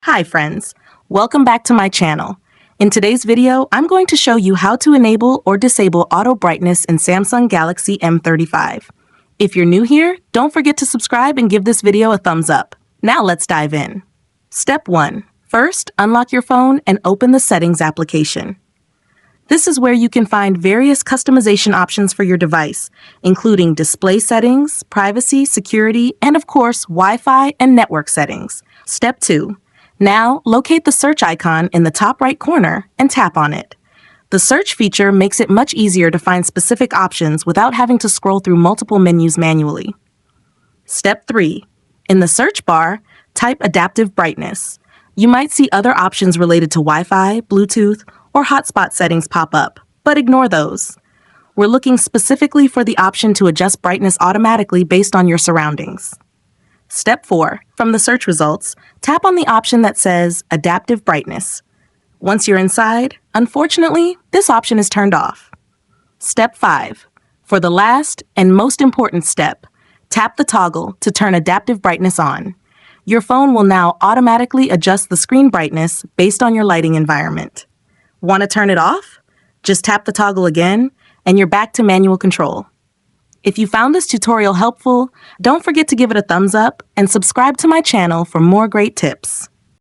Hi friends, welcome back to my channel. In today's video, I'm going to show you how to enable or disable auto brightness in Samsung Galaxy M35. If you're new here, don't forget to subscribe and give this video a thumbs up. Now let's dive in. Step 1. First, unlock your phone and open the Settings application. This is where you can find various customization options for your device, including display settings, privacy, security, and of course, Wi-Fi and network settings. Step 2. Now, locate the search icon in the top right corner and tap on it. The search feature makes it much easier to find specific options without having to scroll through multiple menus manually. Step 3. In the search bar, type adaptive brightness. You might see other options related to Wi-Fi, Bluetooth, or hotspot settings pop up, but ignore those. We're looking specifically for the option to adjust brightness automatically based on your surroundings. Step 4. From the search results, tap on the option that says Adaptive Brightness. Once you're inside, unfortunately, this option is turned off. Step 5. For the last and most important step, tap the toggle to turn adaptive brightness on. Your phone will now automatically adjust the screen brightness based on your lighting environment. Want to turn it off? Just tap the toggle again, and you're back to manual control. If you found this tutorial helpful, don't forget to give it a thumbs up and subscribe to my channel for more great tips.